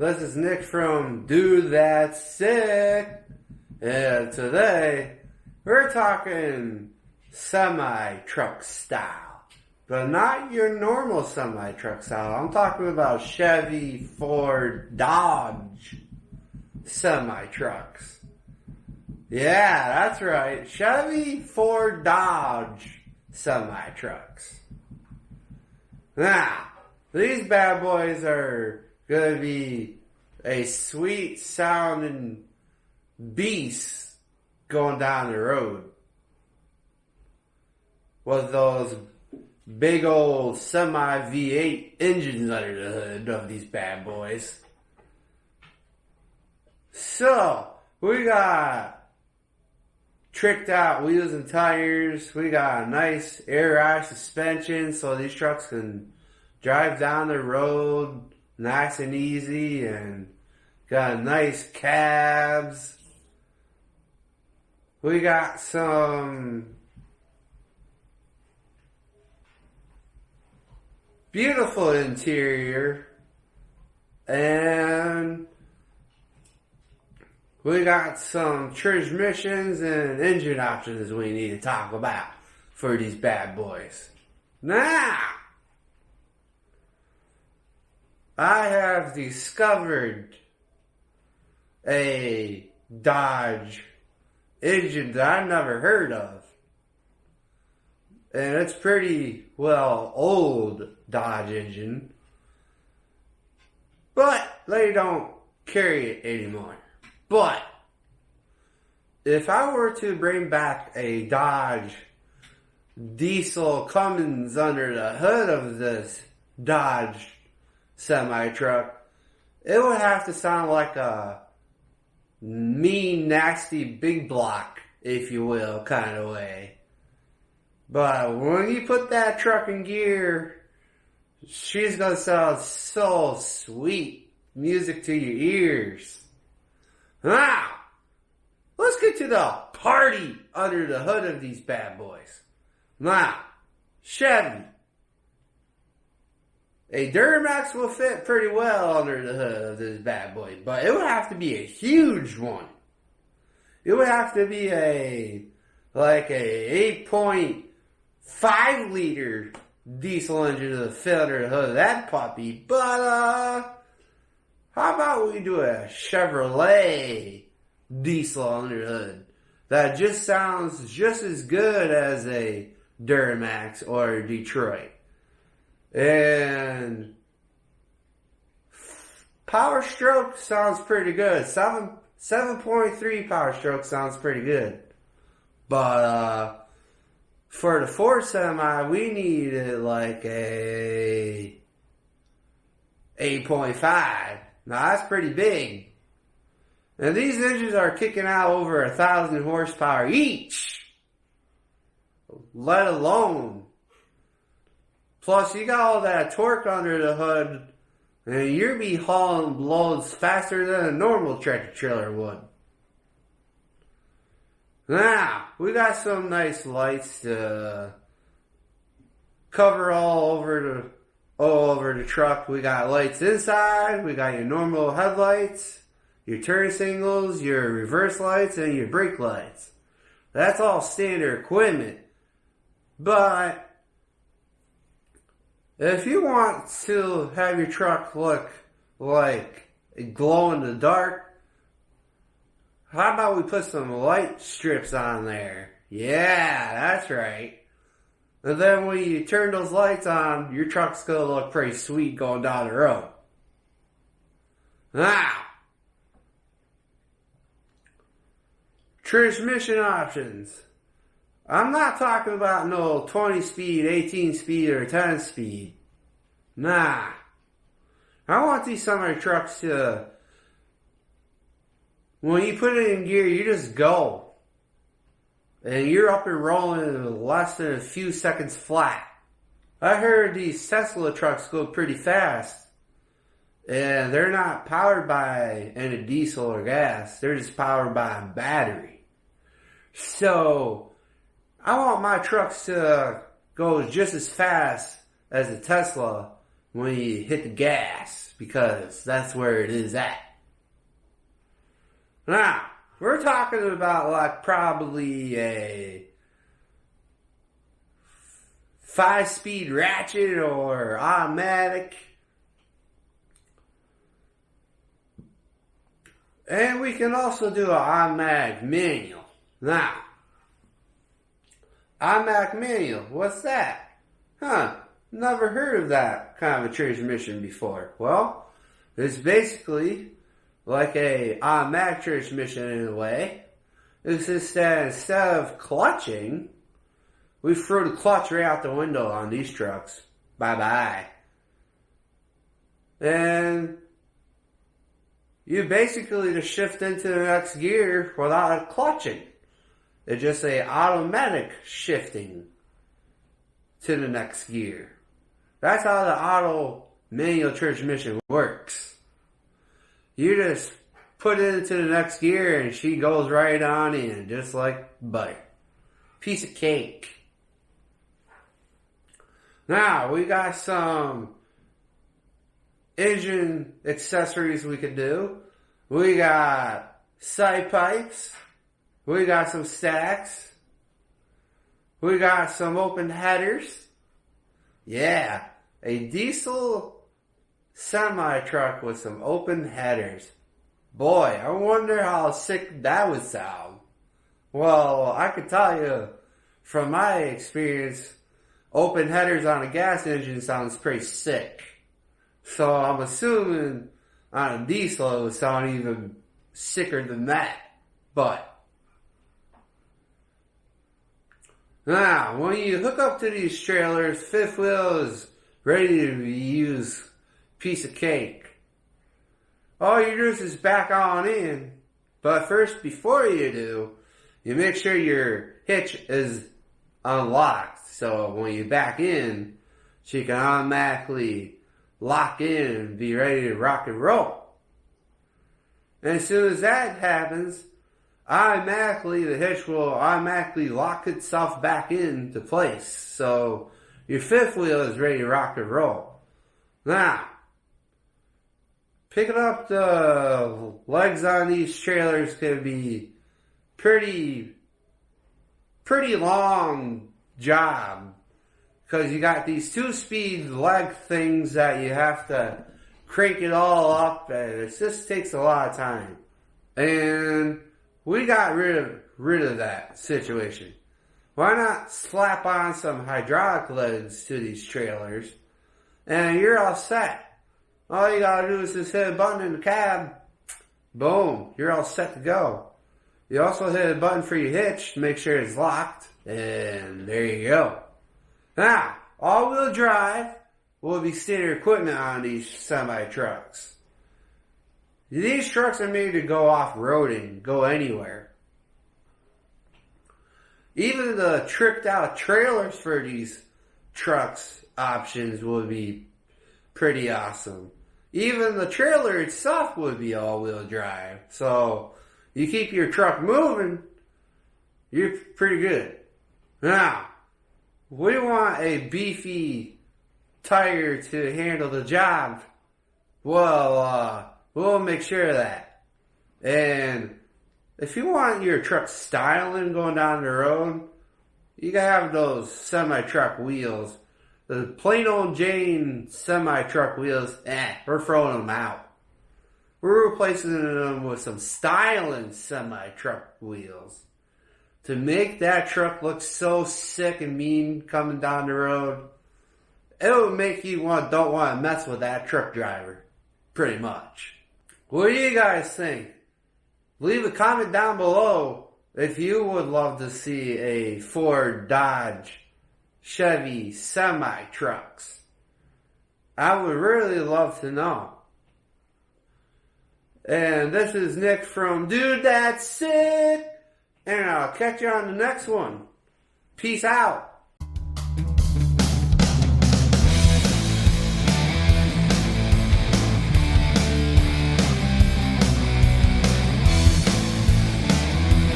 This is Nick from Dude That's Sick. And today, we're talking semi-truck style. But not your normal semi-truck style. I'm talking about Chevy, Ford, Dodge semi-trucks. Yeah, that's right. Chevy, Ford, Dodge semi-trucks. Now, these bad boys are going to be a sweet sounding beast going down the road with those big old semi V8 engines under the hood of these bad boys. So, we got tricked out wheels and tires. We got a nice air ride suspension so these trucks can drive down the road nice and easy, and got nice cabs. We got some beautiful interior, and we got some transmissions and engine options we need to talk about for these bad boys. Now, I have discovered a Dodge engine that I've never heard of. And it's pretty, old Dodge engine. But they don't carry it anymore. But if I were to bring back a Dodge diesel Cummins under the hood of this Dodge semi-truck, it would have to sound like a mean, nasty, big block, if you will, kind of way. But when you put that truck in gear, she's going to sound so sweet. Music to your ears. Now, let's get to the party under the hood of these bad boys. Now, Chevy. A Duramax will fit pretty well under the hood of this bad boy, but it would have to be a huge one. It would have to be a 8.5 liter diesel engine to fit under the hood of that puppy. But how about we do a Chevrolet diesel under the hood that just sounds just as good as a Duramax or a Detroit? And power stroke sounds pretty good. 7.3 power stroke sounds pretty good. But for the Ford semi, we needed like a 8.5. Now that's pretty big. And these engines are kicking out over 1,000 horsepower each. Let alone. Plus, you got all that torque under the hood, and you'll be hauling loads faster than a normal tractor trailer would. Now, we got some nice lights to cover all over the truck. We got lights inside. We got your normal headlights, your turn signals, your reverse lights, and your brake lights. That's all standard equipment. But if you want to have your truck look like a glow in the dark, how about we put some light strips on there? Yeah, that's right. And then when you turn those lights on, your truck's going to look pretty sweet going down the road. Now, transmission options. I'm not talking about no 20 speed, 18 speed, or 10 speed. Nah. I want these semi trucks to, when you put it in gear, you just go. And you're up and rolling in less than a few seconds flat. I heard these Tesla trucks go pretty fast. And they're not powered by any diesel or gas. They're just powered by a battery. So I want my trucks to go just as fast as a Tesla when you hit the gas, because that's where it is at. Now, we're talking about like probably a 5-speed ratchet or automatic. And we can also do an automatic manual. Now, automatic manual, what's that? Never heard of that kind of a transmission before. Well, it's basically like a automatic transmission in a way. It's just that instead of clutching, we throw the clutch right out the window on these trucks. Bye-bye. And you basically just shift into the next gear without clutching. It's just a automatic shifting to the next gear. That's how the auto manual transmission works. You just put it into the next gear and she goes right on in, just like butter. Piece of cake. Now, we got some engine accessories we could do. We got side pipes. We got some stacks. We got some open headers. Yeah, a diesel semi-truck with some open headers. Boy, I wonder how sick that would sound. Well, I can tell you from my experience, open headers on a gas engine sounds pretty sick. So I'm assuming on a diesel it would sound even sicker than that. But now, when you hook up to these trailers, fifth wheel is ready to be used. Piece of cake. All you do is just back on in. But first, before you do, you make sure your hitch is unlocked. So when you back in, she can automatically lock in and be ready to rock and roll. And as soon as that happens, automatically the hitch will automatically lock itself back into place. So your fifth wheel is ready to rock and roll. Now, picking up the legs on these trailers can be pretty long job, because you got these 2-speed leg things that you have to crank it all up, and it just takes a lot of time. And we got rid of that situation. Why not slap on some hydraulic legs to these trailers, and you're all set. All you gotta do is just hit a button in the cab. Boom, you're all set to go. You also hit a button for your hitch to make sure it's locked, and there you go. Now, all-wheel drive will be standard equipment on these semi-trucks. These trucks are made to go off-roading, go anywhere. Even the tricked-out trailers for these trucks options would be pretty awesome. Even the trailer itself would be all-wheel drive. So, you keep your truck moving, you're pretty good. Now, we want a beefy tire to handle the job. Well, we'll make sure of that. And if you want your truck styling going down the road, you gotta have those semi-truck wheels. The plain old Jane semi-truck wheels, we're throwing them out. We're replacing them with some styling semi-truck wheels to make that truck look so sick and mean coming down the road. It would make you don't want to mess with that truck driver, pretty much. What do you guys think? Leave a comment down below if you would love to see a Ford, Dodge, Chevy semi-trucks. I would really love to know. And this is Nick from Dude That's Sick. And I'll catch you on the next one. Peace out.